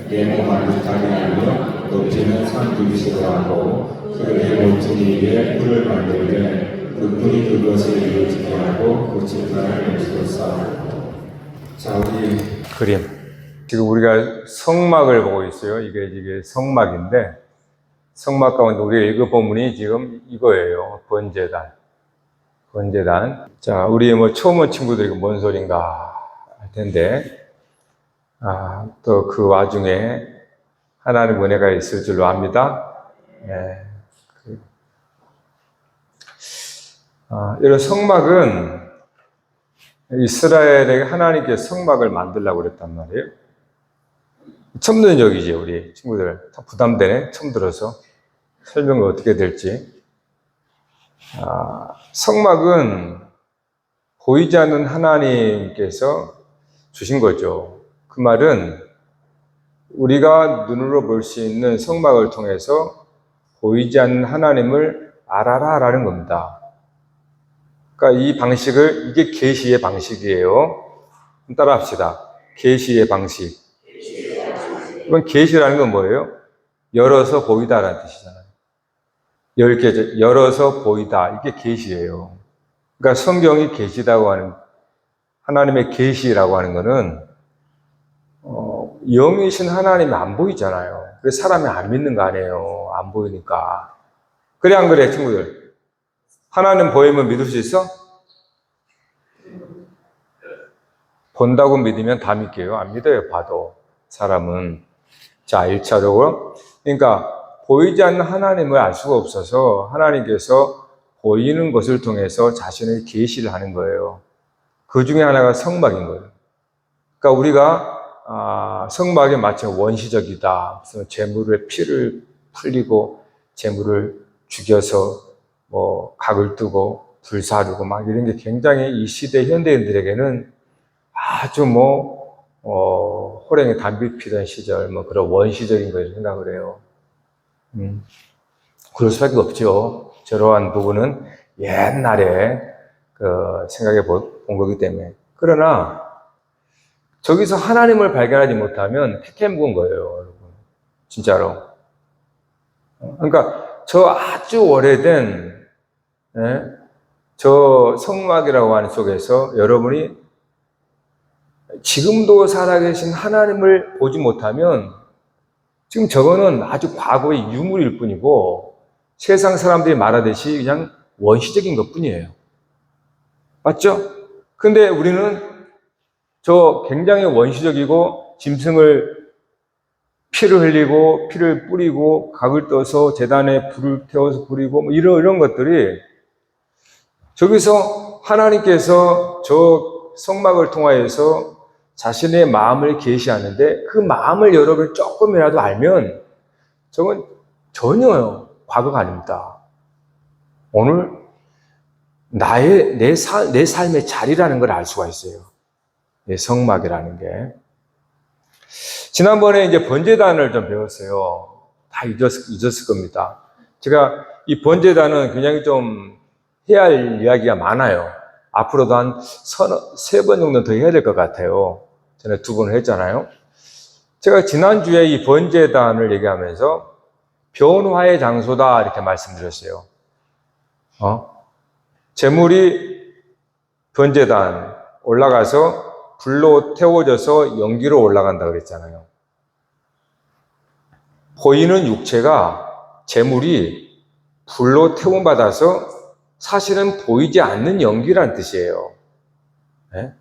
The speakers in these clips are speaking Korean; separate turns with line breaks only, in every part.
내 몸 안뜻하게 하며 높이는 산두기시로 하고 그의 모퉁이 위에 뿔을 만들되 그 뿔이 그것을 이루어지게 하고 그 집단을 맹수로 쌓고. 자, 우리
그림. 지금 우리가 성막을 보고 있어요. 이게 성막인데, 성막 가운데 우리가 읽은 본문이 지금 이거예요. 번제단. 자, 우리 처음 온 친구들이 뭔 소린가 할 텐데, 또 그 와중에 하나님의 은혜가 있을 줄로 압니다. 네. 이런 성막은 이스라엘에게 하나님께서 성막을 만들라고 그랬단 말이에요. 처음 듣는 얘기지, 우리 친구들. 부담되네, 처음 들어서. 설명이 어떻게 될지. 성막은 보이지 않는 하나님께서 주신 거죠. 그 말은 우리가 눈으로 볼 수 있는 성막을 통해서 보이지 않는 하나님을 알아라 라는 겁니다. 그러니까 이 방식을, 이게 계시의 방식이에요. 따라 합시다. 계시의 방식. 이건 계시라는 건 뭐예요? 열어서 보이다라는 뜻이잖아요. 열어서 보이다. 이게 계시예요. 그러니까 성경이 계시다고 하는, 하나님의 계시라고 하는 거는 영이신 하나님이 안 보이잖아요. 그래서 사람이 안 믿는 거 아니에요. 안 보이니까. 그래 안 그래 친구들? 하나님 보이면 믿을 수 있어? 본다고 믿으면 다 믿게요. 안 믿어요. 봐도 사람은. 자, 1차적으로 그러니까 보이지 않는 하나님을 알 수가 없어서 하나님께서 보이는 것을 통해서 자신의 계시를 하는 거예요. 그 중에 하나가 성막인 거예요. 그러니까 우리가 성막이 마치 원시적이다. 그래서 제물의 피를 풀리고 제물을 죽여서 각을 뜨고 불사르고 막 이런 게 굉장히 이 시대 현대인들에게는 아주 호랭이 담비 피던 시절 그런 원시적인 걸 생각을 해요. 그럴 수밖에 없죠. 저러한 부분은 옛날에 생각해 본 거기 때문에. 그러나 저기서 하나님을 발견하지 못하면 패캐묵은 거예요, 여러분. 진짜로. 그러니까 저 아주 오래된 저 성막이라고 하는 속에서 여러분이 지금도 살아계신 하나님을 보지 못하면 지금 저거는 아주 과거의 유물일 뿐이고 세상 사람들이 말하듯이 그냥 원시적인 것 뿐이에요. 맞죠? 근데 우리는 저 굉장히 원시적이고 짐승을 피를 흘리고 피를 뿌리고 각을 떠서 제단에 불을 태워서 뿌리고 이런 것들이 저기서 하나님께서 저 성막을 통하여서 자신의 마음을 계시하는데 그 마음을 여러분이 조금이라도 알면 저건 전혀 과거가 아닙니다. 오늘 내 삶의 자리라는 걸 알 수가 있어요. 성막이라는 게. 지난번에 이제 번제단을 좀 배웠어요. 다 잊었을 겁니다. 제가 이 번제단은 굉장히 좀 해야 할 이야기가 많아요. 앞으로도 한 3번 정도 더 해야 될 것 같아요. 전에 2번을 했잖아요. 제가 지난주에 이 번제단을 얘기하면서 변화의 장소다 이렇게 말씀드렸어요. 제물이 번제단 올라가서 불로 태워져서 연기로 올라간다 그랬잖아요. 보이는 육체가 제물이 불로 태움받아서 사실은 보이지 않는 연기라는 뜻이에요. 네?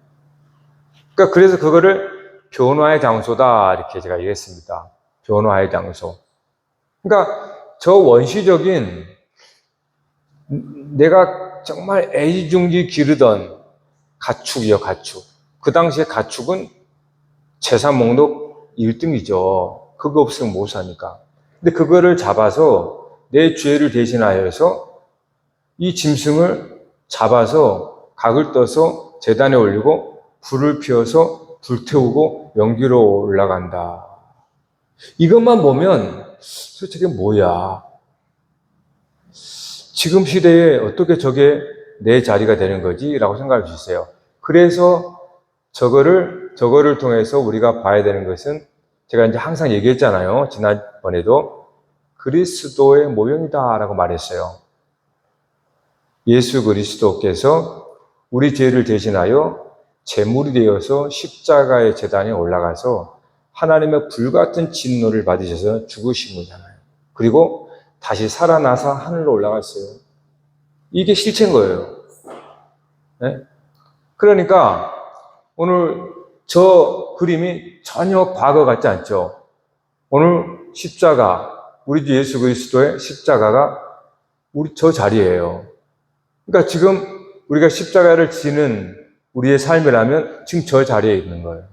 그러니까 그래서 그거를 변화의 장소다 이렇게 제가 얘기했습니다. 변화의 장소. 그러니까 저 원시적인 내가 정말 애지중지 기르던 가축이요, 가축. 그 당시에 가축은 재산 목록 1등이죠. 그거 없으면 못 사니까. 근데 그거를 잡아서 내 죄를 대신하여서 이 짐승을 잡아서 각을 떠서 제단에 올리고 불을 피워서 불태우고 연기로 올라간다. 이것만 보면 솔직히 뭐야? 지금 시대에 어떻게 저게 내 자리가 되는 거지? 라고 생각할 수 있어요. 그래서 저거를 통해서 우리가 봐야 되는 것은 제가 이제 항상 얘기했잖아요. 지난번에도 그리스도의 모형이다라고 말했어요. 예수 그리스도께서 우리 죄를 대신하여 제물이 되어서 십자가의 제단에 올라가서 하나님의 불같은 진노를 받으셔서 죽으신 거잖아요. 그리고 다시 살아나서 하늘로 올라갔어요. 이게 실체인 거예요. 네? 그러니까 오늘 저 그림이 전혀 과거 같지 않죠? 오늘 십자가, 우리 주 예수 그리스도의 십자가가 우리 저 자리예요. 그러니까 지금 우리가 십자가를 지는 우리의 삶이라면 지금 저 자리에 있는 거예요.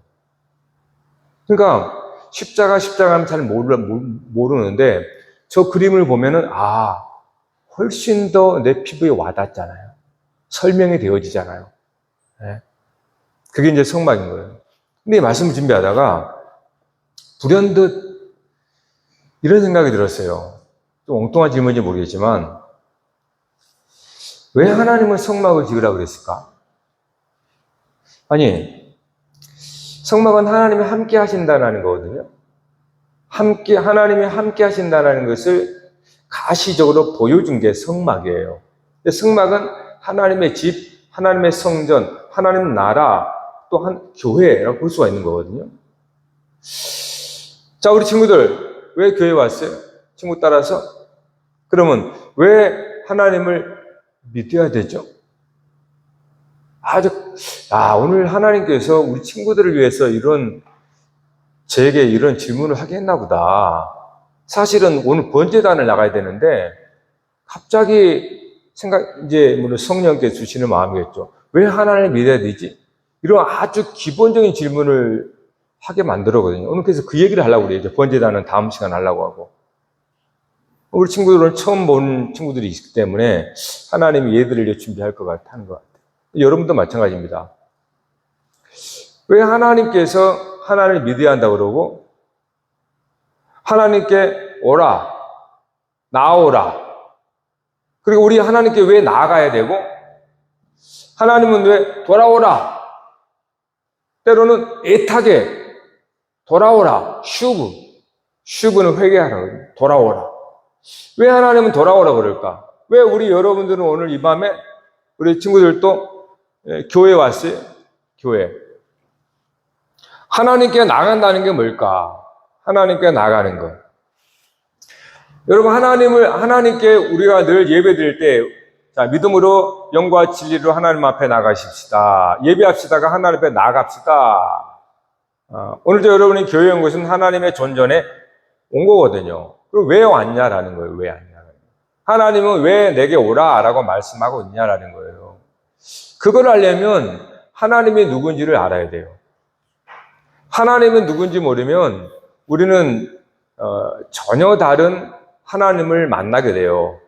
그러니까 십자가는 잘 모르는데 저 그림을 보면은 훨씬 더 내 피부에 와닿잖아요. 설명이 되어지잖아요. 네. 그게 이제 성막인 거예요. 근데 이 말씀을 준비하다가 불현듯 이런 생각이 들었어요. 좀 엉뚱한 질문인지 모르겠지만 왜 하나님은 성막을 지으라고 그랬을까? 아니, 성막은 하나님이 함께 하신다는 거거든요. 하나님이 함께 하신다는 것을 가시적으로 보여준 게 성막이에요. 성막은 하나님의 집, 하나님의 성전, 하나님 나라, 또 교회라고 볼 수가 있는 거거든요. 자, 우리 친구들, 왜 교회 왔어요? 친구 따라서? 그러면 왜 하나님을 믿어야 되죠? 오늘 하나님께서 우리 친구들을 위해서 제게 이런 질문을 하게 했나 보다. 사실은 오늘 번제단을 나가야 되는데, 갑자기 물론 성령께서 주시는 마음이겠죠. 왜 하나님을 믿어야 되지? 이런 아주 기본적인 질문을 하게 만들었거든요. 오늘 그래서 그 얘기를 하려고 그래요. 번제단은 다음 시간 하려고 하고. 우리 친구들은 처음 본 친구들이 있기 때문에 하나님이 얘들을 준비할 것 같다는 것 같아요. 여러분도 마찬가지입니다. 왜 하나님께서 하나님을 믿어야 한다고 그러고 하나님께 오라, 나오라. 그리고 우리 하나님께 왜 나아가야 되고 하나님은 왜 돌아오라. 때로는 애타게 돌아오라. 슈브는 회개하라. 돌아오라. 왜 하나님은 돌아오라 그럴까? 왜 우리 여러분들은 오늘 이 밤에 우리 친구들도 교회 왔어요? 교회. 하나님께 나간다는 게 뭘까? 하나님께 나가는 것. 여러분, 하나님께 우리가 늘 예배 드릴 때, 자, 믿음으로 영과 진리로 하나님 앞에 나가십시다. 예배합시다가 하나님 앞에 나갑시다. 오늘도 여러분이 교회에 온 것은 하나님의 존전에 온 거거든요. 그리고 왜 왔냐라는 거예요. 왜 왔냐. 하나님은 왜 내게 오라라고 말씀하고 있냐라는 거예요. 그걸 알려면 하나님이 누군지를 알아야 돼요. 하나님은 누군지 모르면 우리는 전혀 다른 하나님을 만나게 돼요.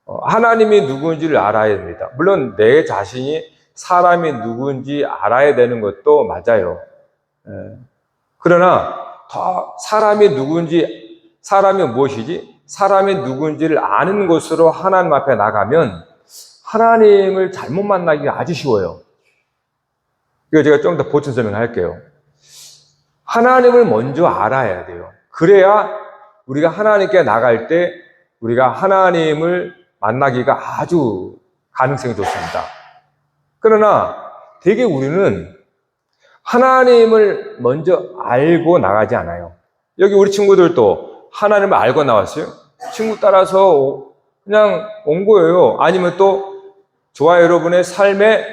하나님이 누군지를 알아야 됩니다. 물론 내 자신이 사람이 누군지 알아야 되는 것도 맞아요. 그러나 더 사람이 무엇이지? 사람이 누군지를 아는 곳으로 하나님 앞에 나가면 하나님을 잘못 만나기가 아주 쉬워요. 이거 제가 좀 더 보충 설명할게요. 하나님을 먼저 알아야 돼요. 그래야 우리가 하나님께 나갈 때 우리가 하나님을 만나기가 아주 가능성이 좋습니다. 그러나 대개 우리는 하나님을 먼저 알고 나가지 않아요. 여기 우리 친구들도 하나님을 알고 나왔어요? 친구 따라서 그냥 온 거예요. 아니면 또 저와 여러분의 삶의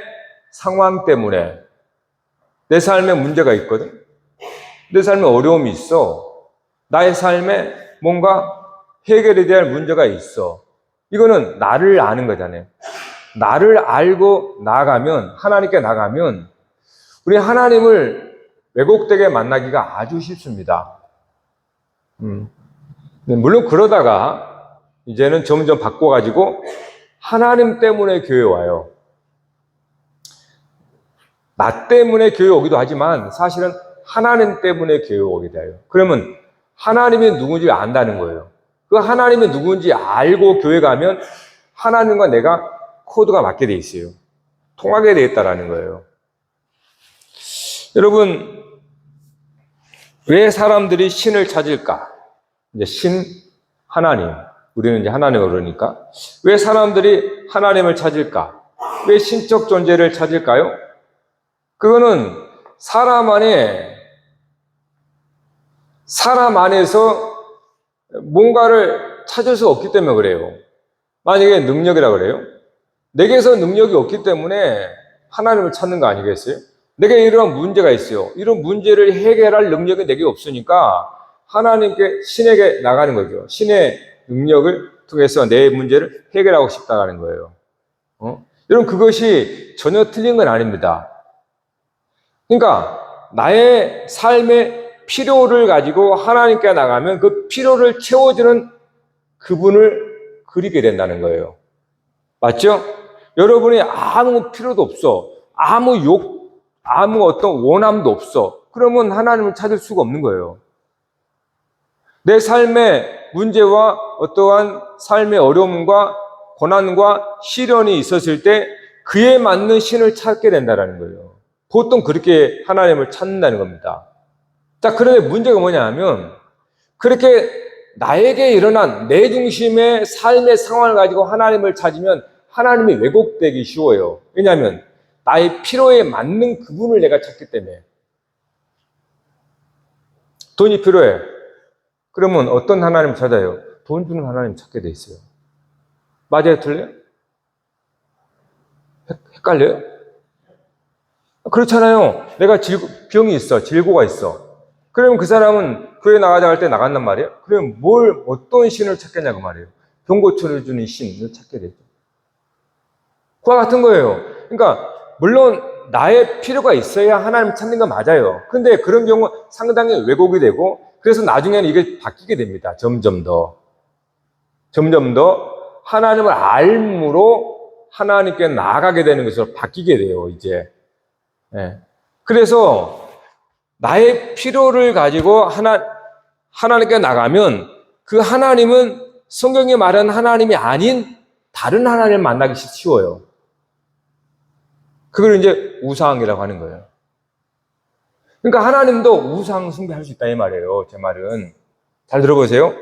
상황 때문에 내 삶에 문제가 있거든. 내 삶에 어려움이 있어. 나의 삶에 뭔가 해결에 대한 문제가 있어. 이거는 나를 아는 거잖아요. 나를 알고 나가면, 하나님께 나가면 우리 하나님을 왜곡되게 만나기가 아주 쉽습니다. 물론 그러다가 이제는 점점 바꿔가지고 하나님 때문에 교회 와요. 나 때문에 교회 오기도 하지만 사실은 하나님 때문에 교회 오게 돼요. 그러면 하나님이 누군지 안다는 거예요. 그 하나님이 누군지 알고 교회 가면 하나님과 내가 코드가 맞게 돼 있어요. 통하게 돼 있다라는 거예요. 여러분, 왜 사람들이 신을 찾을까? 이제 신, 하나님. 우리는 이제 하나님을 그러니까. 왜 사람들이 하나님을 찾을까? 왜 신적 존재를 찾을까요? 그거는 사람 안에서 뭔가를 찾을 수 없기 때문에 그래요. 만약에 능력이라 그래요. 내게서 능력이 없기 때문에 하나님을 찾는 거 아니겠어요? 내게 이런 문제가 있어요. 이런 문제를 해결할 능력이 내게 없으니까 하나님께, 신에게 나가는 거죠. 신의 능력을 통해서 내 문제를 해결하고 싶다는 거예요. 여러분, 그것이 전혀 틀린 건 아닙니다. 그러니까 나의 삶의 필요를 가지고 하나님께 나가면 그 필요를 채워주는 그분을 그리게 된다는 거예요. 맞죠? 여러분이 아무 필요도 없어. 아무 어떤 원함도 없어. 그러면 하나님을 찾을 수가 없는 거예요. 내 삶의 문제와 어떠한 삶의 어려움과 고난과 시련이 있었을 때 그에 맞는 신을 찾게 된다는 거예요. 보통 그렇게 하나님을 찾는다는 겁니다. 자, 그런데 문제가 뭐냐 하면 그렇게 나에게 일어난 내 중심의 삶의 상황을 가지고 하나님을 찾으면 하나님이 왜곡되기 쉬워요. 왜냐하면 나의 필요에 맞는 그분을 내가 찾기 때문에. 돈이 필요해. 그러면 어떤 하나님을 찾아요? 돈 주는 하나님 찾게 돼 있어요. 맞아요? 틀려요? 헷갈려요? 그렇잖아요. 내가 병이 있어. 질고가 있어. 그러면 그 사람은 교회 나가자 할 때 나간단 말이에요. 그러면 어떤 신을 찾겠냐 그 말이에요. 병 고쳐주는 신을 찾게 되죠. 그와 같은 거예요. 그러니까 물론 나의 필요가 있어야 하나님 찾는 건 맞아요. 근데 그런 경우 상당히 왜곡이 되고 그래서 나중에는 이게 바뀌게 됩니다. 점점 더 하나님을 알므로 하나님께 나아가게 되는 것으로 바뀌게 돼요. 이제. 그래서 나의 필요를 가지고 하나님께 나가면 그 하나님은 성경이 말하는 하나님이 아닌 다른 하나님을 만나기 쉬워요. 그걸 이제 우상이라고 하는 거예요. 그러니까 하나님도 우상 숭배할 수 있다 이 말이에요. 제 말은. 잘 들어보세요.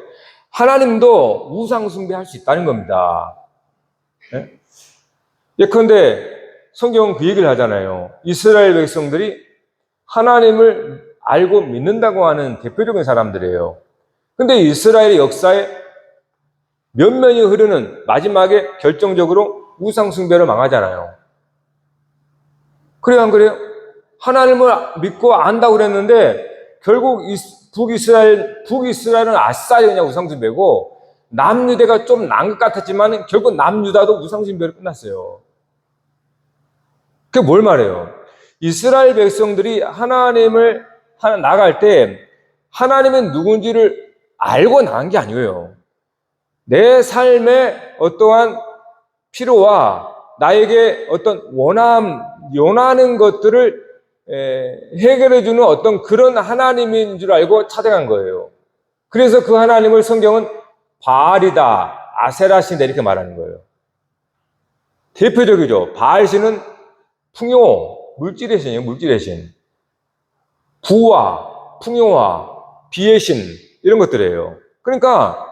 하나님도 우상 숭배할 수 있다는 겁니다. 예컨대 성경은 그 얘기를 하잖아요. 이스라엘 백성들이 하나님을 알고 믿는다고 하는 대표적인 사람들이에요. 근데 이스라엘의 역사에 몇 년이 흐르는 마지막에 결정적으로 우상 숭배를 망하잖아요. 그래요, 안 그래요? 하나님을 믿고 안다고 그랬는데 결국 북이스라엘은 아싸리 그냥 우상숭배고 남유대가 좀 나은 것 같았지만 결국 남유다도 우상숭배로 끝났어요. 그게 뭘 말해요? 이스라엘 백성들이 하나님을 나갈 때 하나님은 누군지를 알고 나간 게 아니에요. 내 삶의 어떠한 필요와 나에게 어떤 원하는 것들을 해결해주는 어떤 그런 하나님인 줄 알고 찾아간 거예요. 그래서 그 하나님을 성경은 바알이다, 아세라신이다 이렇게 말하는 거예요. 대표적이죠. 바알신은 풍요, 물질의 신이에요. 물질의 신. 부와 풍요와 비의 신 이런 것들이에요. 그러니까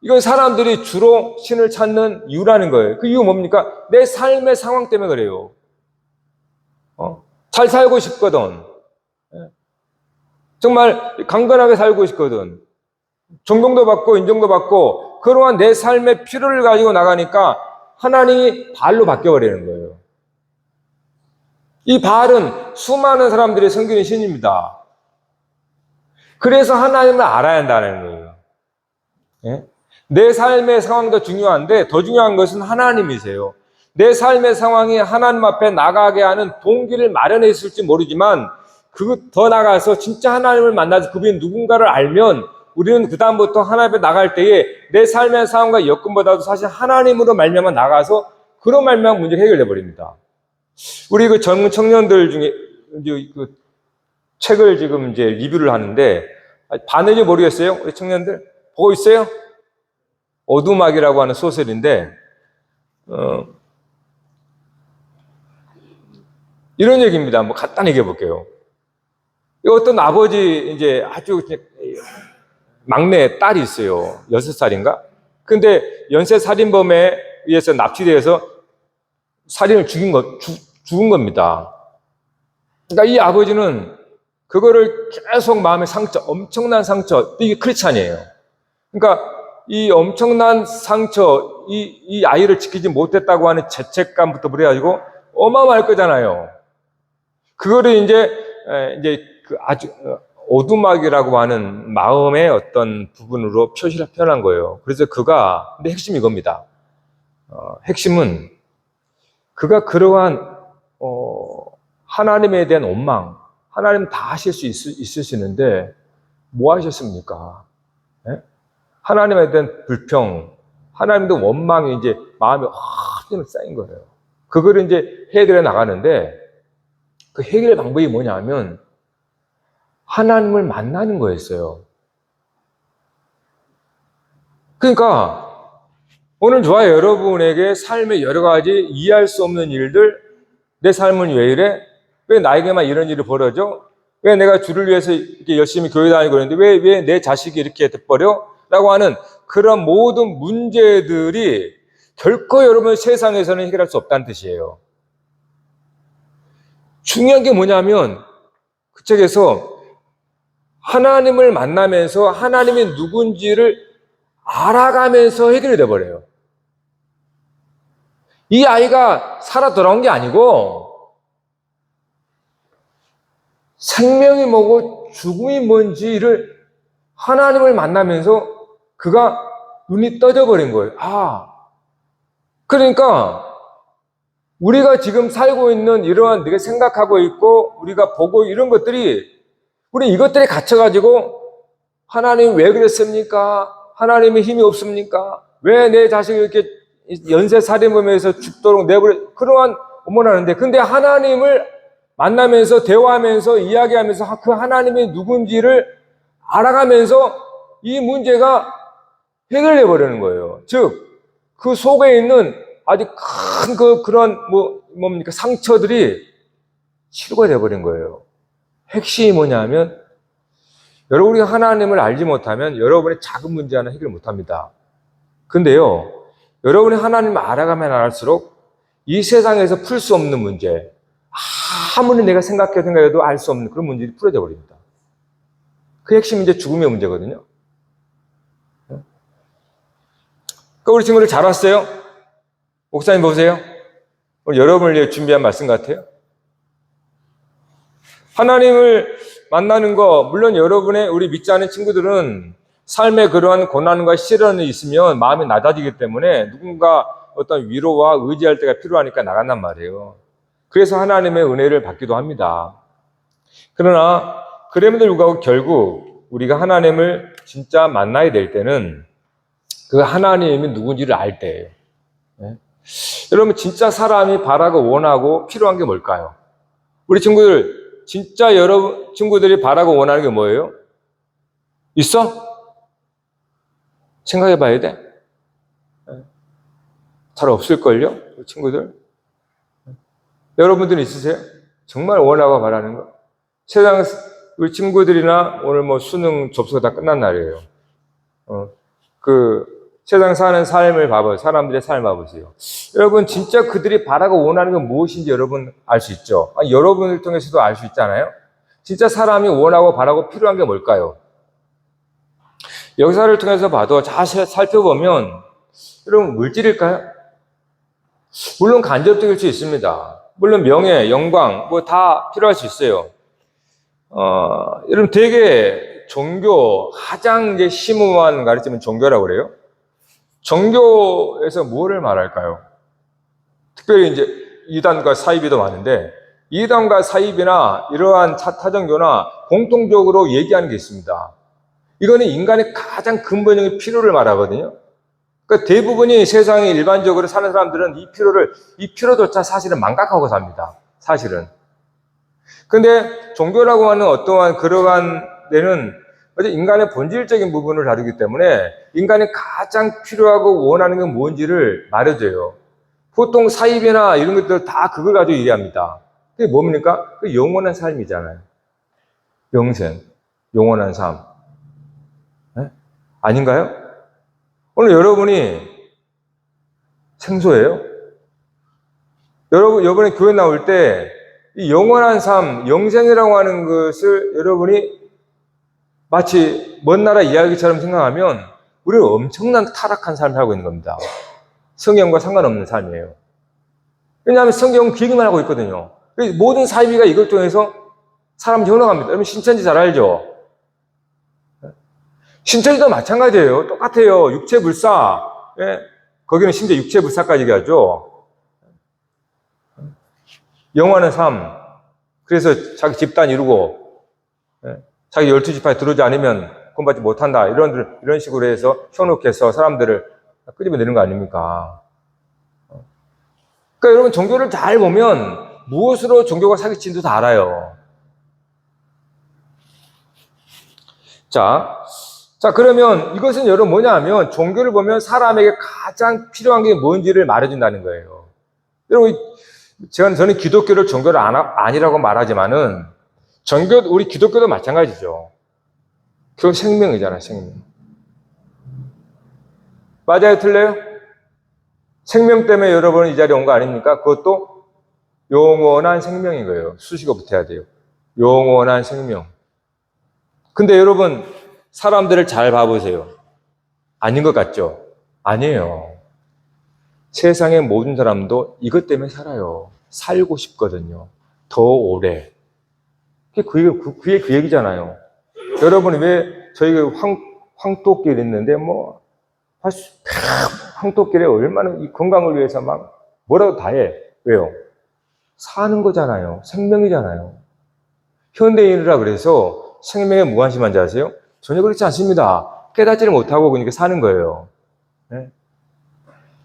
이건 사람들이 주로 신을 찾는 이유라는 거예요. 그 이유 뭡니까? 내 삶의 상황 때문에 그래요. 잘 살고 싶거든. 정말 강건하게 살고 싶거든. 존경도 받고 인정도 받고 그러한 내 삶의 필요를 가지고 나가니까 하나님이 바알로 바뀌어버리는 거예요. 이 바알은 수많은 사람들이 섬기는 신입니다. 그래서 하나님을 알아야 한다는 거예요. 내 삶의 상황도 중요한데 더 중요한 것은 하나님이세요. 내 삶의 상황이 하나님 앞에 나가게 하는 동기를 마련해 있을지 모르지만 더 나가서 진짜 하나님을 만나서 그분이 누군가를 알면 우리는 그 다음부터 하나님 앞에 나갈 때에 내 삶의 상황과 여건보다도 사실 하나님으로 말미암아 나가서 그런 말미암아 문제가 해결돼 버립니다. 우리 그 젊은 청년들 중에 그 책을 지금 이제 리뷰를 하는데 봤는지 모르겠어요. 우리 청년들 보고 있어요? 어두막이라고 하는 소설인데 이런 얘기입니다. 간단히 얘기해 볼게요. 어떤 아버지, 이제 아주 막내 딸이 있어요. 6살인가? 근데 연쇄살인범에 의해서 납치돼서 살인을 죽은 겁니다. 그러니까 이 아버지는 그거를 계속 마음의 상처, 엄청난 상처, 이게 크리스찬이에요. 그러니까 이 엄청난 상처, 이 아이를 지키지 못했다고 하는 죄책감부터 그래가지고 어마어마할 거잖아요. 그거를 이제 그 아주 오두막이라고 하는 마음의 어떤 부분으로 표현한 거예요. 그래서 근데 핵심이 이겁니다. 핵심은 그가 그러한 하나님에 대한 원망, 하나님 다 하실 수 있으시는데 뭐 하셨습니까? 네? 하나님에 대한 불평, 하나님도 원망이 이제 마음에 확 쌓인 거예요. 그거를 이제 해결해 나가는데 그 해결 방법이 뭐냐면 하나님을 만나는 거였어요. 그러니까 오늘 저와 여러분에게 삶의 여러 가지 이해할 수 없는 일들, 내 삶은 왜 이래? 왜 나에게만 이런 일이 벌어져? 왜 내가 주를 위해서 이렇게 열심히 교회 다니고 있는데 왜 내 자식이 이렇게 돼버려? 라고 하는 그런 모든 문제들이 결코 여러분 세상에서는 해결할 수 없다는 뜻이에요. 중요한 게 뭐냐면 그 책에서 하나님을 만나면서 하나님이 누군지를 알아가면서 해결이 돼버려요. 이 아이가 살아 돌아온 게 아니고 생명이 뭐고 죽음이 뭔지를 하나님을 만나면서 그가 눈이 떠져버린 거예요. 그러니까 우리가 지금 살고 있는 이러한 내가 생각하고 있고 우리가 보고 이런 것들이 우리 이것들에 갇혀가지고 하나님 왜 그랬습니까? 하나님의 힘이 없습니까? 왜 내 자식이 이렇게 연쇄살인범에서 죽도록 내버려 그러한 원하는데 근데 하나님을 만나면서 대화하면서 이야기하면서 그 하나님이 누군지를 알아가면서 이 문제가 해결돼 버리는 거예요. 즉 그 속에 있는 아주 큰 그런 뭡니까 상처들이 치료가 돼 버린 거예요. 핵심이 뭐냐면 여러분이 하나님을 알지 못하면 여러분의 작은 문제 하나 해결 못합니다. 근데요, 여러분이 하나님을 알아가면 알수록 이 세상에서 풀 수 없는 문제, 아무리 내가 생각해도 알 수 없는 그런 문제들이 풀어져 버립니다. 그 핵심이 이제 죽음의 문제거든요. 그러니까 우리 친구들 잘 왔어요? 목사님 보세요. 오늘 여러분을 위해 준비한 말씀 같아요. 하나님을 만나는 거, 물론 우리 믿지 않은 친구들은 삶에 그러한 고난과 시련이 있으면 마음이 낮아지기 때문에 누군가 어떤 위로와 의지할 때가 필요하니까 나간단 말이에요. 그래서 하나님의 은혜를 받기도 합니다. 그러나 그럼에도 불구하고 결국 우리가 하나님을 진짜 만나야 될 때는 그 하나님이 누군지를 알 때예요. 네? 여러분 진짜 사람이 바라고 원하고 필요한 게 뭘까요? 우리 친구들 진짜 여러분 친구들이 바라고 원하는 게 뭐예요? 있어? 생각해 봐야 돼. 잘 없을걸요? 우리 친구들. 여러분들은 있으세요? 정말 원하고 바라는 거? 세상 우리 친구들이나 오늘 수능 접수가 다 끝난 날이에요. 세상 사는 삶을 봐봐요. 사람들의 삶을 봐보세요. 여러분 진짜 그들이 바라고 원하는 건 무엇인지 여러분 알 수 있죠? 여러분을 통해서도 알 수 있잖아요. 진짜 사람이 원하고 바라고 필요한 게 뭘까요? 역사를 통해서 봐도 자세히 살펴보면 여러분 물질일까요? 물론 간접적일 수 있습니다. 물론 명예, 영광 다 필요할 수 있어요. 여러분 되게 종교 가장 이제 심오한 가르침은 종교라고 그래요. 종교에서 무엇을 말할까요? 특별히 이제 이단과 사이비도 많은데 이단과 사이비나 이러한 타종교나 공통적으로 얘기하는 게 있습니다. 이거는 인간의 가장 근본적인 필요를 말하거든요. 그러니까 대부분이 세상에 일반적으로 사는 사람들은 이 필요조차 사실은 망각하고 삽니다. 사실은. 근데 종교라고 하는 어떠한 그러한 데는 인간의 본질적인 부분을 다루기 때문에 인간이 가장 필요하고 원하는 건 뭔지를 말해줘요. 보통 사입이나 이런 것들 다 그걸 가지고 얘기합니다. 그게 뭡니까? 그 영원한 삶이잖아요. 영생, 영원한 삶. 네? 아닌가요? 오늘 여러분이 생소해요? 여러분, 이번에 교회 나올 때 이 영원한 삶, 영생이라고 하는 것을 여러분이 마치 먼 나라 이야기처럼 생각하면 우리는 엄청난 타락한 삶을 하고 있는 겁니다. 성경과 상관없는 삶이에요. 왜냐하면 성경은 그 얘기만 하고 있거든요. 모든 사이비가 이걸 통해서 사람 변화합니다. 여러분 신천지 잘 알죠? 신천지도 마찬가지예요. 똑같아요. 육체불사. 예? 거기는 심지어 육체불사까지 얘기하죠. 영원한 삶. 그래서 자기 집단 이루고, 예? 자기 12지파에 들어오지 않으면 구원받지 못한다. 이런 식으로 해서 현혹해서 사람들을 끄집어내는 거 아닙니까? 그러니까 여러분 종교를 잘 보면 무엇으로 종교가 사기친지도 다 알아요. 자, 그러면 이것은 여러분 뭐냐 하면 종교를 보면 사람에게 가장 필요한 게 뭔지를 말해준다는 거예요. 여러분, 저는 기독교를 종교를 아니라고 말하지만은 우리 기독교도 마찬가지죠. 그 생명이잖아요, 생명. 맞아요, 틀려요? 생명 때문에 여러분 이 자리에 온 거 아닙니까? 그것도 영원한 생명인 거예요. 수식어 붙여야 돼요. 영원한 생명. 근데 여러분, 사람들을 잘 봐보세요. 아닌 것 같죠? 아니에요. 세상의 모든 사람도 이것 때문에 살아요. 살고 싶거든요. 더 오래. 그게 그 얘기잖아요. 여러분이 왜 저희가 황토길 있는데 황토길에 얼마나 이 건강을 위해서 막 뭐라도 다 해. 왜요? 사는 거잖아요. 생명이잖아요. 현대인이라 그래서 생명에 무관심한지 아세요? 전혀 그렇지 않습니다. 깨닫지를 못하고 그러니까 사는 거예요. 네?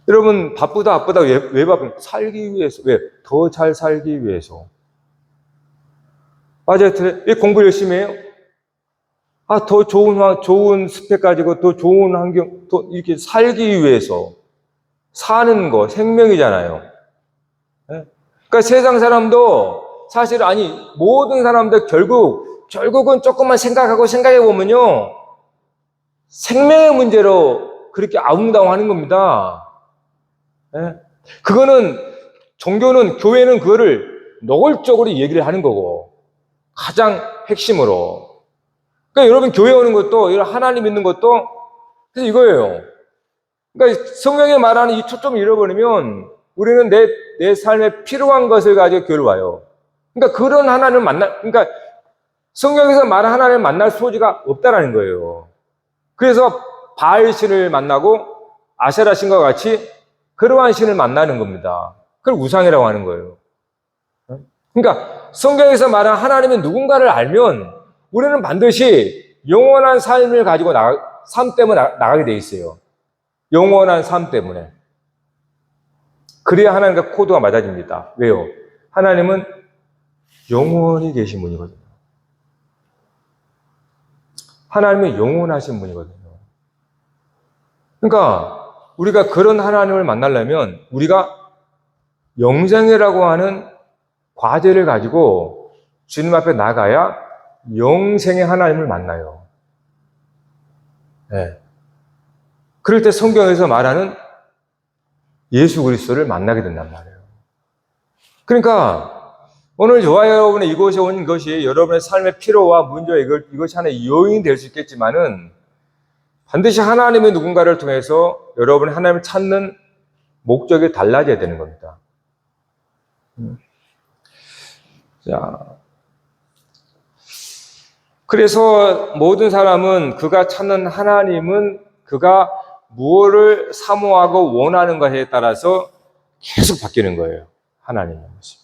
여러분 바쁘다 왜 바쁜가? 살기 위해서. 왜? 더 잘 살기 위해서. 맞아요. 왜 공부 열심히 해요? 더 좋은 스펙 가지고 더 좋은 환경, 더 이렇게 살기 위해서 사는 거 생명이잖아요. 네? 그러니까 세상 사람도 사실 모든 사람들 결국은 조금만 생각해 보면요 생명의 문제로 그렇게 아웅다웅하는 겁니다. 네? 그거는 종교는 교회는 그거를 노골적으로 얘기를 하는 거고 가장 핵심으로. 그러니까 여러분 교회 오는 것도 하나님 믿는 것도 그래서 이거예요. 그러니까 성경에 말하는 이 초점을 잃어버리면 우리는 내 삶에 필요한 것을 가지고 교회를 와요. 그러니까 그런 하나님을 그러니까 성경에서 말하는 하나님을 만날 소지가 없다라는 거예요. 그래서 바알 신을 만나고 아세라 신과 같이 그러한 신을 만나는 겁니다. 그걸 우상이라고 하는 거예요. 그러니까 성경에서 말하는 하나님의 누군가를 알면 우리는 반드시 영원한 삶을 가지고 삶 때문에 나가게 돼 있어요. 영원한 삶 때문에. 그래야 하나님과 코드가 맞아집니다. 왜요? 하나님은 영원히 계신 분이거든요. 하나님은 영원하신 분이거든요. 그러니까 우리가 그런 하나님을 만나려면 우리가 영생이라고 하는 과제를 가지고 주님 앞에 나가야 영생의 하나님을 만나요. 네. 그럴 때 성경에서 말하는 예수 그리스도를 만나게 된단 말이에요. 그러니까 오늘 저와 여러분의 이곳에 온 것이 여러분의 삶의 필요와 문제와 이것이 하나의 요인이 될 수 있겠지만은 반드시 하나님의 누군가를 통해서 여러분이 하나님을 찾는 목적이 달라져야 되는 겁니다. 자, 그래서 모든 사람은 그가 찾는 하나님은 그가 무엇을 사모하고 원하는 것에 따라서 계속 바뀌는 거예요. 하나님의 모습.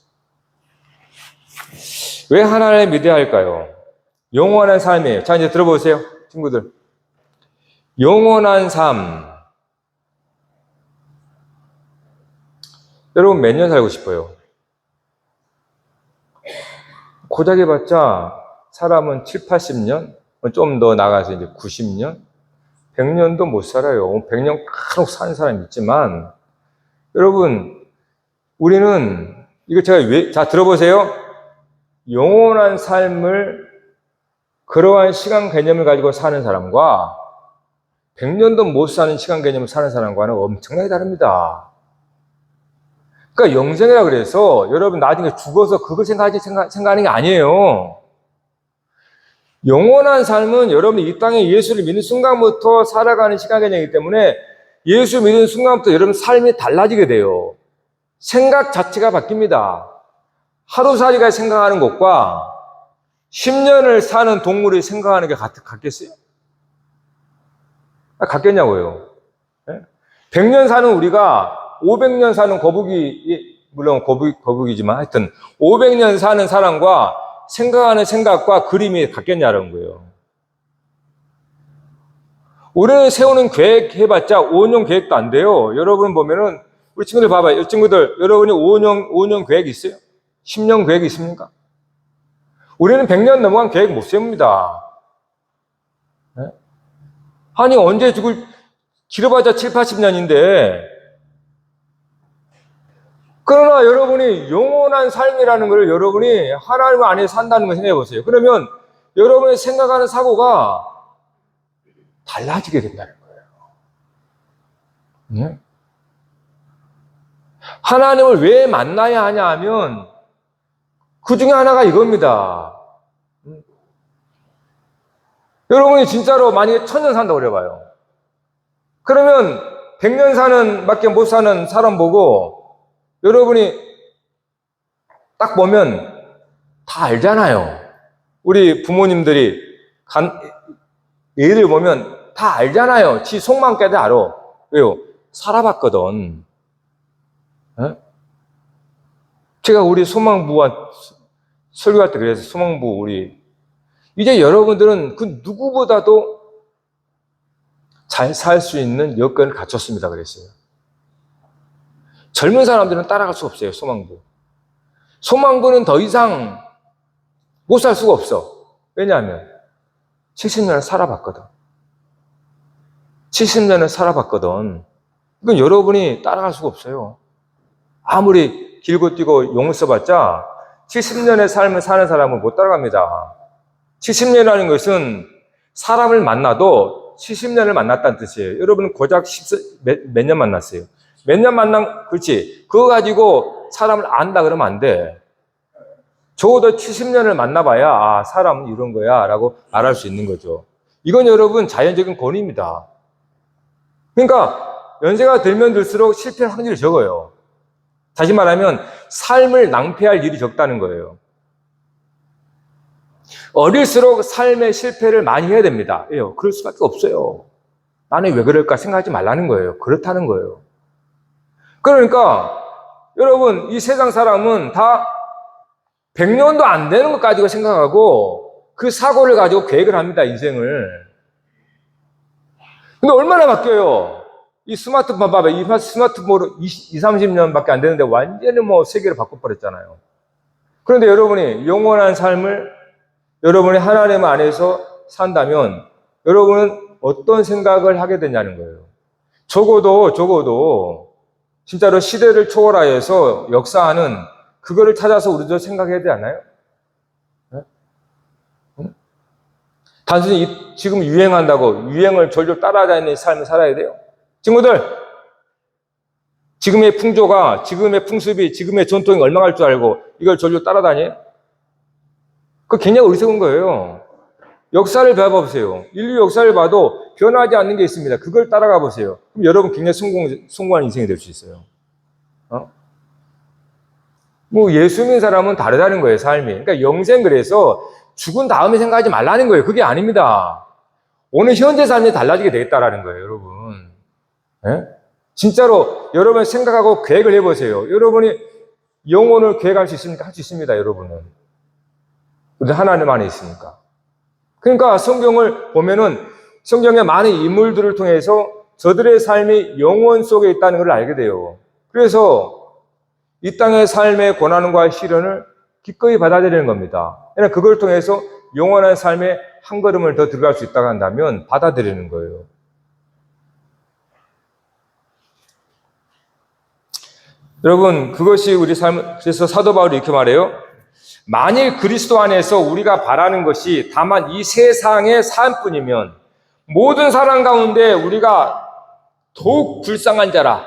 왜 하나님을 믿어야 할까요? 영원한 삶이에요. 자, 이제 들어보세요, 친구들. 영원한 삶. 여러분 몇 년 살고 싶어요? 고작 해봤자 사람은 7, 80년? 좀 더 나가서 이제 90년? 100년도 못 살아요. 100년 간혹 사는 사람이 있지만 여러분 우리는 이거 제가 자 들어보세요. 영원한 삶을 그러한 시간 개념을 가지고 사는 사람과 100년도 못 사는 시간 개념을 사는 사람과는 엄청나게 다릅니다. 그러니까 영생이라 그래서 여러분 나중에 죽어서 그걸 생각하는 게 아니에요. 영원한 삶은 여러분이 이 땅에 예수를 믿는 순간부터 살아가는 시간 개념이기 때문에 예수 믿는 순간부터 여러분 삶이 달라지게 돼요. 생각 자체가 바뀝니다. 하루살이가 생각하는 것과 10년을 사는 동물이 생각하는 게 같겠어요? 같겠냐고요. 100년 사는 우리가 500년 사는 거북이, 물론 거북이지만 하여튼 500년 사는 사람과 생각하는 생각과 그림이 같겠냐는 거예요. 우리는 세우는 계획 해봤자 5년 계획도 안 돼요. 여러분 보면은 우리 친구들 봐봐요. 이 친구들 여러분이 5년 계획 있어요? 10년 계획 있습니까? 우리는 100년 넘어간 계획 못 세웁니다. 네? 아니 언제 길어봤자 7, 80년인데 그러나 여러분이 영원한 삶이라는 걸 여러분이 하나님 안에 산다는 걸 생각해 보세요. 그러면 여러분의 생각하는 사고가 달라지게 된다는 거예요. 네? 하나님을 왜 만나야 하냐 하면 그 중에 하나가 이겁니다. 여러분이 진짜로 만약에 1000년 산다고 그래봐요. 그러면 100년 사는 밖에 못 사는 사람 보고 여러분이 딱 보면 다 알잖아요. 우리 부모님들이 애들 보면 다 알잖아요. 지 속마음까지 알아. 왜요? 살아봤거든. 에? 제가 우리 소망부와 설교할 때 그래서 소망부 이제 여러분들은 그 누구보다도 잘 살 수 있는 여건을 갖췄습니다. 그랬어요. 젊은 사람들은 따라갈 수 없어요. 소망부. 소망부는 더 이상 못 살 수가 없어. 왜냐하면 70년을 살아봤거든. 70년을 살아봤거든. 이건 여러분이 따라갈 수가 없어요. 아무리 길고 뛰고 용을 써봤자 70년의 삶을 사는 사람은 못 따라갑니다. 70년이라는 것은 사람을 만나도 70년을 만났다는 뜻이에요. 여러분은 고작 몇 년 만났어요? 몇 년 그렇지. 그거 가지고 사람을 안다 그러면 안 돼. 적어도 70년을 만나봐야, 아, 사람은 이런 거야, 라고 말할 수 있는 거죠. 이건 여러분 자연적인 권위입니다. 그러니까, 연세가 들면 들수록 실패할 확률이 적어요. 다시 말하면, 삶을 낭패할 일이 적다는 거예요. 어릴수록 삶의 실패를 많이 해야 됩니다. 왜요? 그럴 수밖에 없어요. 나는 왜 그럴까 생각하지 말라는 거예요. 그렇다는 거예요. 그러니까 여러분 이 세상 사람은 다 100년도 안 되는 것 가지고 생각하고 그 사고를 가지고 계획을 합니다. 인생을. 근데 얼마나 바뀌어요? 이 스마트폰 봐봐. 이 스마트폰으로 20, 30년밖에 안 되는데 완전히 세계를 바꿔버렸잖아요. 그런데 여러분이 영원한 삶을 여러분이 하나님 안에서 산다면 여러분은 어떤 생각을 하게 되냐는 거예요. 적어도 진짜로 시대를 초월하여서 역사하는 그거를 찾아서 우리도 생각해야 되지 않나요? 네? 응? 단순히 지금 유행한다고 유행을 졸졸 따라다니는 삶을 살아야 돼요. 친구들, 지금의 풍조가, 지금의 풍습이, 지금의 전통이 얼마나 할 줄 알고 이걸 졸졸 따라다녀요? 그거 굉장히 어리석은 거예요. 역사를 배워보세요. 인류 역사를 봐도 변하지 않는 게 있습니다. 그걸 따라가 보세요. 그럼 여러분 굉장히 성공한 인생이 될 수 있어요. 예수 믿는 사람은 다르다는 거예요, 삶이. 그러니까 영생 그래서 죽은 다음에 생각하지 말라는 거예요. 그게 아닙니다. 오늘 현재 삶이 달라지게 되겠다라는 거예요, 여러분. 네? 진짜로 여러분 생각하고 계획을 해보세요. 여러분이 영혼을 계획할 수 있습니까? 할 수 있습니다, 여러분은. 근데 하나님 안에 있으니까. 그러니까 성경을 보면은 성경의 많은 인물들을 통해서 저들의 삶이 영혼 속에 있다는 걸 알게 돼요. 그래서 이 땅의 삶의 고난과 시련을 기꺼이 받아들이는 겁니다. 그걸 통해서 영원한 삶에 한 걸음을 더 들어갈 수 있다고 한다면 받아들이는 거예요. 여러분, 그것이 우리 삶, 그래서 사도 바울이 이렇게 말해요. 만일 그리스도 안에서 우리가 바라는 것이 다만 이 세상의 삶뿐이면 모든 사람 가운데 우리가 더욱 불쌍한 자라.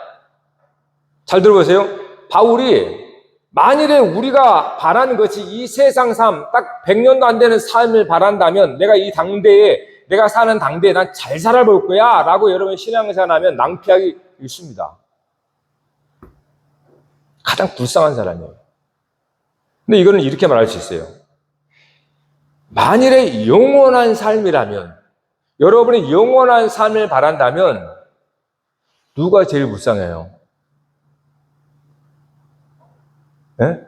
잘 들어보세요. 바울이 만일에 우리가 바라는 것이 이 세상 삶, 딱 100년도 안 되는 삶을 바란다면 내가 이 당대에, 내가 사는 당대에 난 잘 살아볼 거야 라고 여러분 신앙생활하면 낭피하기 있습니다. 가장 불쌍한 사람이에요. 근데 이거는 이렇게 말할 수 있어요. 만일에 영원한 삶이라면, 여러분이 영원한 삶을 바란다면 누가 제일 불쌍해요? 네?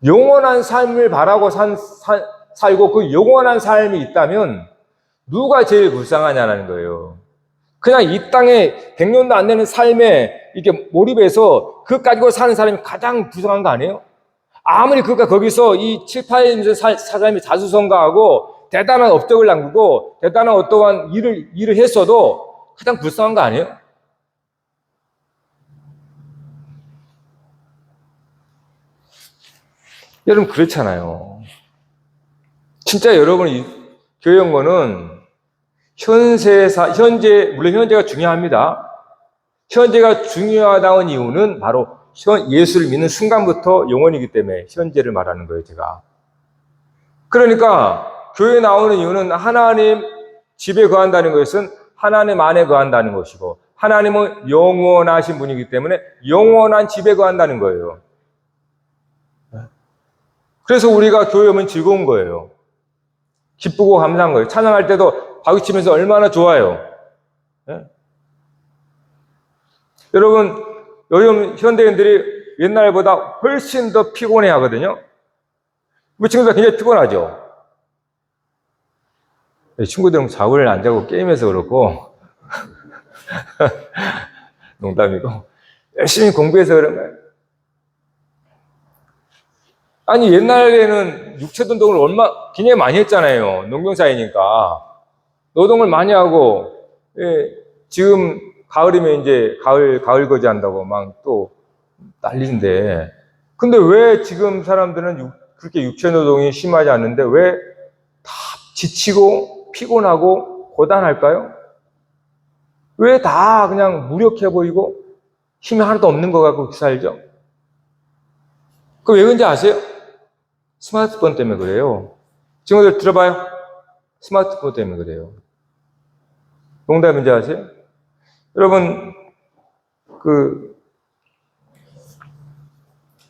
영원한 삶을 바라고 살고 그 영원한 삶이 있다면 누가 제일 불쌍하냐는 거예요. 그냥 이 땅에 100년도 안 되는 삶에 이렇게 몰입해서 그것 가지고 사는 사람이 가장 불쌍한 거 아니에요? 아무리 그가 거기서 이 7, 8년 사람이 자수성가하고 대단한 업적을 남기고 대단한 어떠한 일을 했어도 가장 불쌍한 거 아니에요? 여러분 그렇잖아요. 진짜 여러분이 교회 연구는 물론 현재가 중요합니다. 현재가 중요하다는 이유는 바로 예수를 믿는 순간부터 영원이기 때문에 현재를 말하는 거예요, 제가. 그러니까 교회에 나오는 이유는 하나님 집에 거한다는 것은 하나님 안에 거한다는 것이고 하나님은 영원하신 분이기 때문에 영원한 집에 거한다는 거예요. 그래서 우리가 교회 오면 즐거운 거예요. 기쁘고 감사한 거예요. 찬양할 때도 박수치면서 얼마나 좋아요. 네? 여러분, 요즘 현대인들이 옛날보다 훨씬 더 피곤해 하거든요. 우리 친구들 굉장히 피곤하죠. 친구들은 잠을 안 자고 게임해서 그렇고 농담이고 열심히 공부해서 그런 거예요. 아니 옛날에는 육체노동을 굉장히 많이 했잖아요. 농경사이니까 노동을 많이 하고 지금 가을이면 이제 가을 거지 한다고 막 또 난리인데 근데 왜 지금 사람들은 그렇게 육체노동이 심하지 않는데 왜 다 지치고 피곤하고 고단할까요? 왜 다 그냥 무력해 보이고 힘이 하나도 없는 것 같고 살죠? 그 왜 그런지 아세요? 스마트폰 때문에 그래요. 친구들 들어봐요. 스마트폰 때문에 그래요. 농담인지 아세요? 여러분,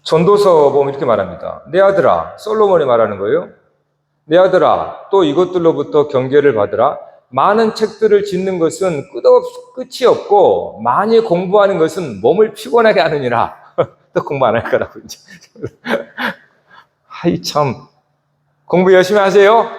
전도서 보면 이렇게 말합니다. 내 아들아, 솔로몬이 말하는 거예요. 내 아들아, 또 이것들로부터 경계를 받으라. 많은 책들을 짓는 것은 끝이 없고, 많이 공부하는 것은 몸을 피곤하게 하느니라. 또 공부 안 할 거라고, 이제. 아이, 참. 공부 열심히 하세요.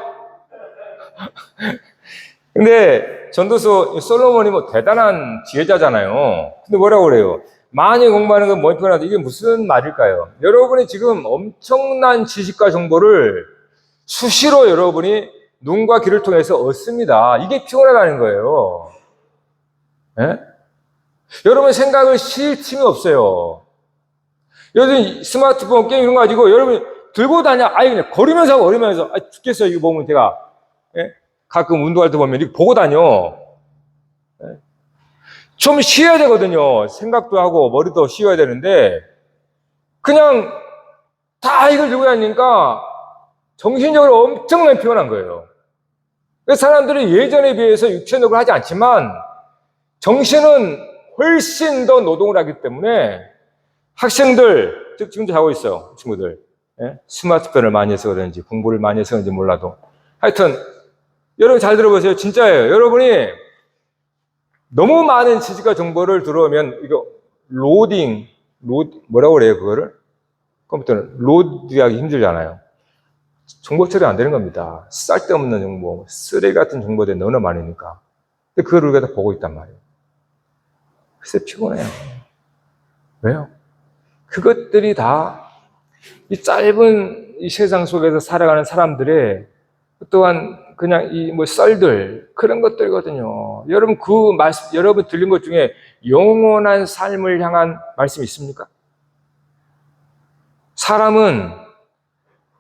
근데 전도서 솔로몬이 뭐 대단한 지혜자잖아요. 근데 뭐라고 그래요? 많이 공부하는 건 몸이 피곤하다. 이게 무슨 말일까요? 여러분이 지금 엄청난 지식과 정보를 수시로 여러분이 눈과 귀를 통해서 얻습니다. 이게 피곤하다는 거예요. 네? 여러분 생각을 쉴 틈이 없어요. 요즘 스마트폰 게임 이런 거 가지고 여러분이 들고 다녀. 아예 그냥 걸으면서 죽겠어요. 이거 보면 제가. 예? 가끔 운동할 때 보면 이렇게 보고 다녀. 예? 좀 쉬어야 되거든요. 생각도 하고 머리도 쉬어야 되는데 그냥 다 이걸 들고 다니니까 정신적으로 엄청나게 피곤한 거예요. 그래서 사람들이 예전에 비해서 육체노동을 하지 않지만 정신은 훨씬 더 노동을 하기 때문에 학생들, 지금도 하고 있어요. 친구들. 예? 스마트폰을 많이 해서 그런지 공부를 많이 해서 그런지 몰라도 하여튼 여러분 잘 들어보세요. 진짜예요. 여러분이 너무 많은 지식과 정보를 들어오면 이거 뭐라고 그래요 그거를? 컴퓨터는 로드하기 힘들잖아요. 정보 처리 안 되는 겁니다. 쓸데없는 정보, 쓰레기 같은 정보들이 너무 많으니까. 근데 그걸 우리가 다 보고 있단 말이에요. 글쎄 피곤해요. 왜요? 그것들이 다 이 짧은 이 세상 속에서 살아가는 사람들의 또한 그냥 이 썰들 그런 것들이거든요. 여러분 그 말씀 여러분 들린 것 중에 영원한 삶을 향한 말씀이 있습니까? 사람은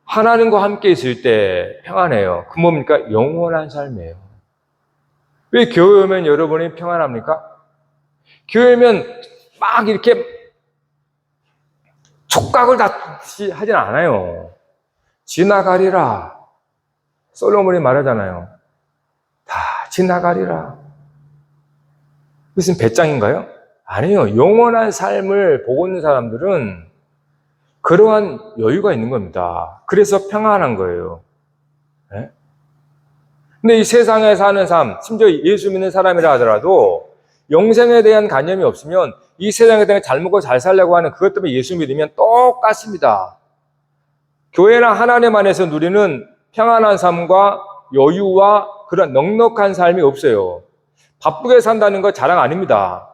하나님과 함께 있을 때 평안해요. 그 뭡니까? 영원한 삶이에요. 왜 교회 오면 여러분이 평안합니까? 교회 오면 막 이렇게 촉각을 다 하진 않아요. 지나가리라. 솔로몬이 말하잖아요. 다 지나가리라. 무슨 배짱인가요? 아니에요. 영원한 삶을 보고 있는 사람들은 그러한 여유가 있는 겁니다. 그래서 평안한 거예요. 네? 근데 이 세상에 사는 삶, 심지어 예수 믿는 사람이라 하더라도 영생에 대한 관념이 없으면 이 세상에 대한 잘 먹고 잘 살려고 하는 그것 때문에 예수 믿으면 똑같습니다. 교회나 하나님 안에서 누리는 평안한 삶과 여유와 그런 넉넉한 삶이 없어요. 바쁘게 산다는 거 자랑 아닙니다.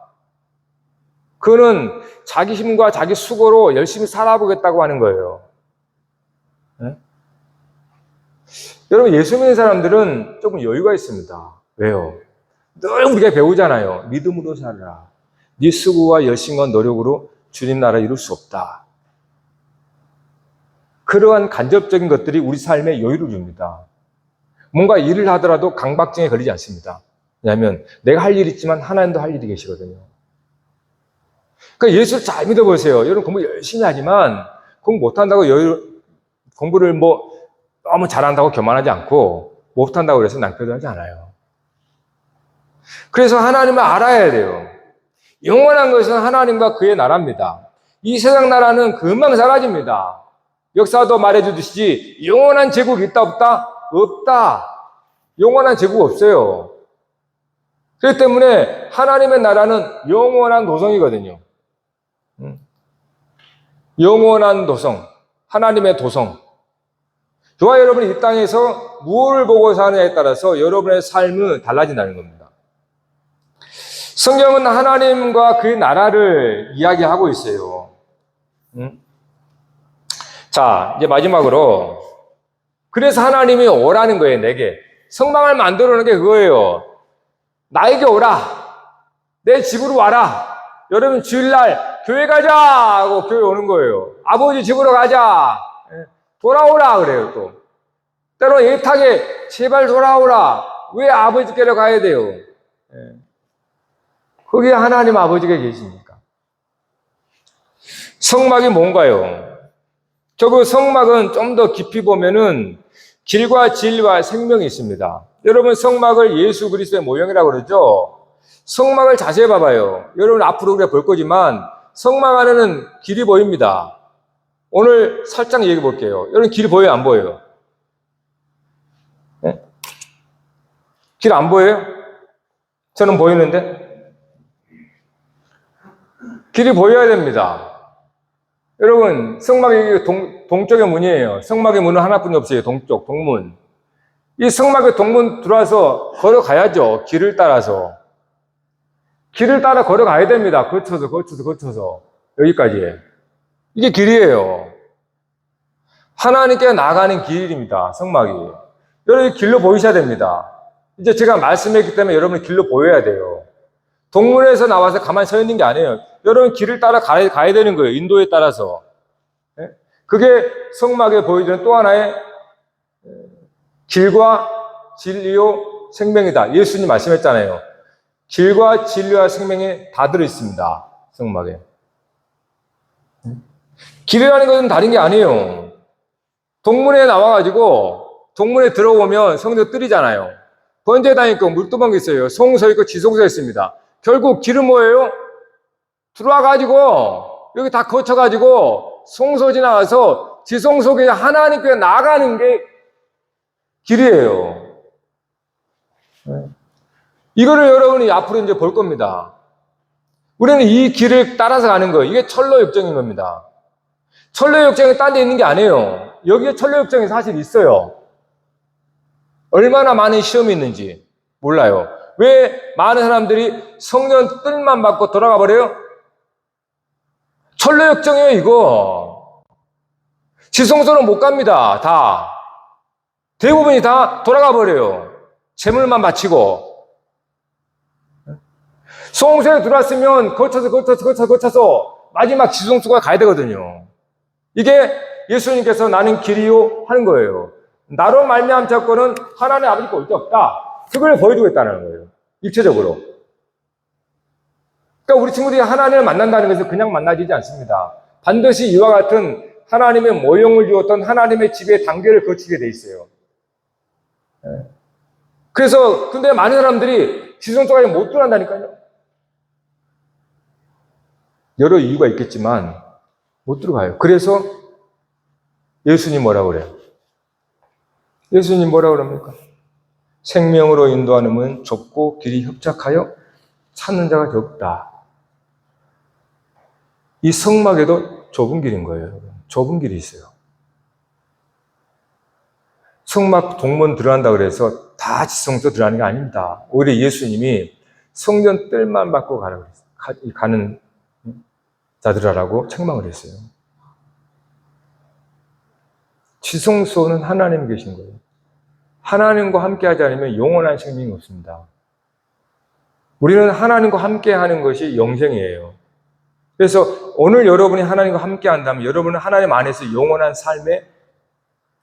그거는 자기 힘과 자기 수고로 열심히 살아보겠다고 하는 거예요. 네? 여러분, 예수 믿는 사람들은 조금 여유가 있습니다. 왜요? 늘 우리가 배우잖아요. 믿음으로 살아라. 네 수고와 열심과 노력으로 주님 나라 이룰 수 없다. 그러한 간접적인 것들이 우리 삶에 여유를 줍니다. 뭔가 일을 하더라도 강박증에 걸리지 않습니다. 왜냐하면 내가 할 일이 있지만 하나님도 할 일이 계시거든요. 그러니까 예수를 잘 믿어보세요. 여러분 공부 열심히 하지만 공부 못한다고 공부를 너무 잘한다고 교만하지 않고 못한다고 그래서 낭패하지 않아요. 그래서 하나님을 알아야 돼요. 영원한 것은 하나님과 그의 나라입니다. 이 세상 나라는 금방 사라집니다. 역사도 말해주듯이 영원한 제국이 있다 없다? 없다. 영원한 제국 없어요. 그렇기 때문에 하나님의 나라는 영원한 도성이거든요. 영원한 도성, 하나님의 도성. 저와 여러분이 이 땅에서 무엇을 보고 사느냐에 따라서 여러분의 삶은 달라진다는 겁니다. 성경은 하나님과 그의 나라를 이야기하고 있어요. 자, 이제 마지막으로 그래서 하나님이 오라는 거예요, 내게. 성막을 만들어 놓은 게 그거예요. 나에게 오라. 내 집으로 와라. 여러분 주일날 교회 가자 하고 교회 오는 거예요. 아버지 집으로 가자. 돌아오라 그래요 또. 때로 애타게 제발 돌아오라. 왜 아버지께로 가야 돼요? 거기 하나님 아버지가 계십니까? 성막이 뭔가요? 그 성막은 좀 더 깊이 보면은 길과 진리와 생명이 있습니다. 여러분 성막을 예수 그리스도의 모형이라고 그러죠? 성막을 자세히 봐봐요. 여러분 앞으로 우리가 볼 거지만 성막 안에는 길이 보입니다. 오늘 살짝 얘기해 볼게요. 여러분 길이 보여요? 안 보여요? 네? 길 안 보여요? 저는 보이는데? 길이 보여야 됩니다. 여러분 성막이 동쪽의 문이에요. 성막의 문은 하나뿐이 없어요. 동쪽, 동문. 이 성막의 동문 들어와서 걸어가야죠. 길을 따라서. 길을 따라 걸어가야 됩니다. 거쳐서 여기까지. 이게 길이에요. 하나님께 나가는 길입니다. 성막이. 여러분 길로 보이셔야 됩니다. 이제 제가 말씀했기 때문에 여러분 길로 보여야 돼요. 동문에서 나와서 가만히 서 있는 게 아니에요. 여러분 길을 따라 가야 되는 거예요. 인도에 따라서. 그게 성막에 보여주는 또 하나의 길과 진리요 생명이다. 예수님 말씀했잖아요. 길과 진리와 생명이 다 들어있습니다. 성막에. 길이라는 것은 다른 게 아니에요. 동문에 나와가지고 동문에 들어오면 성도 뜰이잖아요. 번제당 있고 물두멍 있어요. 송서 있고 지송서 있습니다. 결국 길은 뭐예요? 들어와가지고 여기 다 거쳐가지고 송소 지나가서 지송소에 하나님께 나가는 게 길이에요. 이거를 여러분이 앞으로 이제 볼 겁니다. 우리는 이 길을 따라서 가는 거예요. 이게 철로역정인 겁니다. 철로역정이 딴 데 있는 게 아니에요. 여기에 철로역정이 사실 있어요. 얼마나 많은 시험이 있는지 몰라요. 왜 많은 사람들이 성령 뜻만 받고 돌아가 버려요? 철로역정이에요, 이거. 지성소는 못 갑니다, 다. 대부분이 다 돌아가 버려요. 재물만 바치고. 송소에 들어왔으면 거쳐서 마지막 지성소가 가야 되거든요. 이게 예수님께서 나는 길이요 하는 거예요. 나로 말미암은 자권은 하나님 아버지께 올 데 없다. 그걸 보여주겠다는 거예요. 입체적으로. 그러니까 우리 친구들이 하나님을 만난다는 것은 그냥 만나지지 않습니다. 반드시 이와 같은 하나님의 모형을 주었던 하나님의 집의 단계를 거치게 돼 있어요. 그래서 근데 많은 사람들이 지성소까지 못 들어간다니까요. 여러 이유가 있겠지만 못 들어가요. 그래서 예수님 뭐라고 그래요? 예수님 뭐라고 그럽니까? 생명으로 인도하는 문은 좁고 길이 협착하여 찾는 자가 적다. 이 성막에도 좁은 길인 거예요, 여러분. 좁은 길이 있어요. 성막 동문 들어간다 그래서 다 지성소 들어가는 게 아닙니다. 오히려 예수님이 성전 뜰만 받고 가라고 그랬어요. 가는 자들하라고 책망을 했어요. 지성소는 하나님이 계신 거예요. 하나님과 함께 하지 않으면 영원한 생명이 없습니다. 우리는 하나님과 함께 하는 것이 영생이에요. 그래서 오늘 여러분이 하나님과 함께 한다면 여러분은 하나님 안에서 영원한 삶의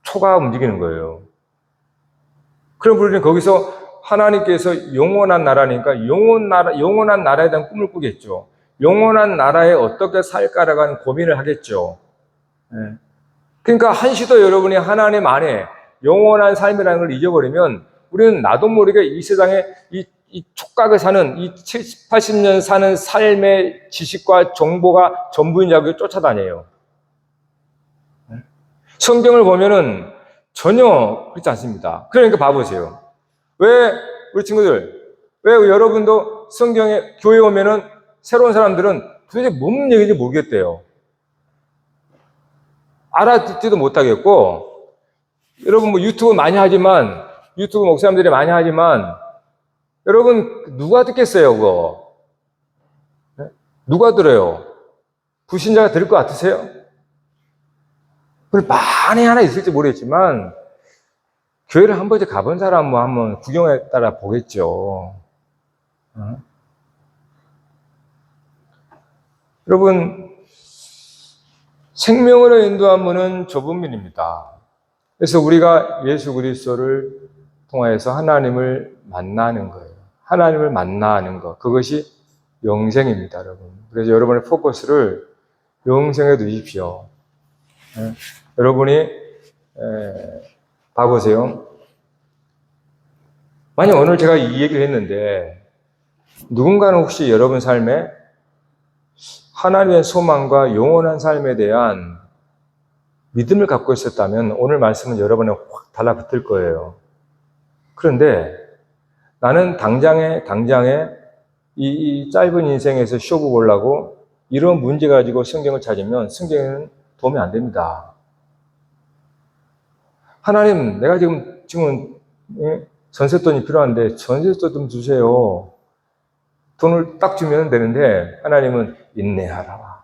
초가 움직이는 거예요. 그럼 우리는 거기서 하나님께서 영원한 나라니까 영원한 나라에 대한 꿈을 꾸겠죠. 영원한 나라에 어떻게 살까라고 하는 고민을 하겠죠. 그러니까 한시도 여러분이 하나님 안에 영원한 삶이라는 걸 잊어버리면 우리는 나도 모르게 이 세상에 이 촉각을 사는 이 70, 80년 사는 삶의 지식과 정보가 전부인 자국에 쫓아다녀요. 성경을 보면은 전혀 그렇지 않습니다. 그러니까 봐보세요. 왜 우리 친구들, 왜 여러분도 성경에 교회 오면은 새로운 사람들은 도대체 뭔 얘기인지 모르겠대요. 알아듣지도 못하겠고, 여러분 뭐 유튜브 많이 하지만, 유튜브 목사님들이 많이 하지만, 여러분 누가 듣겠어요, 그거? 누가 들어요? 불신자가 들을 것 같으세요? 많이 하나 있을지 모르겠지만, 교회를 한 번쯤 가본 사람 뭐 한번 구경에 따라 보겠죠. 여러분, 생명으로 인도한 문은 좁은 문입니다. 그래서 우리가 예수 그리스도를 통하여서 하나님을 만나는 거예요. 하나님을 만나는 것. 그것이 영생입니다, 여러분. 그래서 여러분의 포커스를 영생에 두십시오. 여러분이 봐보세요. 만약 오늘 제가 이 얘기를 했는데 누군가는 혹시 여러분 삶에 하나님의 소망과 영원한 삶에 대한 믿음을 갖고 있었다면 오늘 말씀은 여러분에 확 달라붙을 거예요. 그런데 나는 당장에 이 짧은 인생에서 쇼부 보려고 이런 문제 가지고 성경을 찾으면 성경에는 도움이 안 됩니다. 하나님, 내가 지금 전세돈이 필요한데 전세돈 좀 주세요. 돈을 딱 주면 되는데 하나님은 인내하라.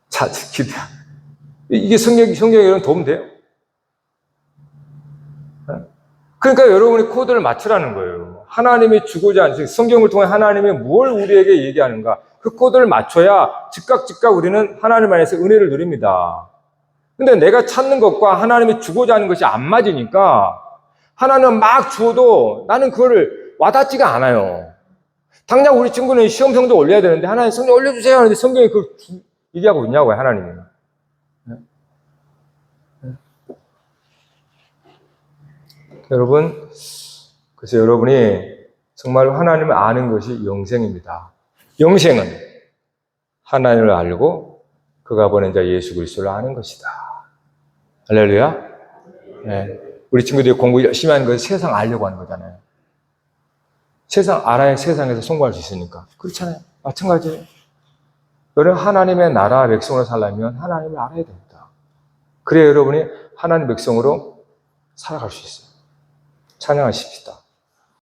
자, 기대. 이게 성경에 도움 돼요? 그러니까 여러분이 코드를 맞추라는 거예요. 하나님이 주고자 하는, 성경을 통해 하나님이 뭘 우리에게 얘기하는가. 그 코드를 맞춰야 즉각 우리는 하나님 안에서 은혜를 누립니다. 근데 내가 찾는 것과 하나님이 주고자 하는 것이 안 맞으니까 하나님은 막 주어도 나는 그거를 와닿지가 않아요. 당장 우리 친구는 시험 성적 올려야 되는데 하나님 성적 올려주세요 하는데 성경에 그걸 얘기하고 있냐고요, 하나님이. 여러분, 그래서 여러분이 정말 하나님을 아는 것이 영생입니다. 영생은 하나님을 알고 그가 보낸 자 예수 그리스도를 아는 것이다. 할렐루야. 네. 우리 친구들이 공부 열심히 하는 것은 세상 알려고 하는 거잖아요. 세상 알아야 세상에서 성공할 수 있으니까. 그렇잖아요. 마찬가지예요. 여러분 하나님의 나라 백성으로 살려면 하나님을 알아야 됩니다. 그래야 여러분이 하나님 백성으로 살아갈 수 있어요. 찬양하십시다.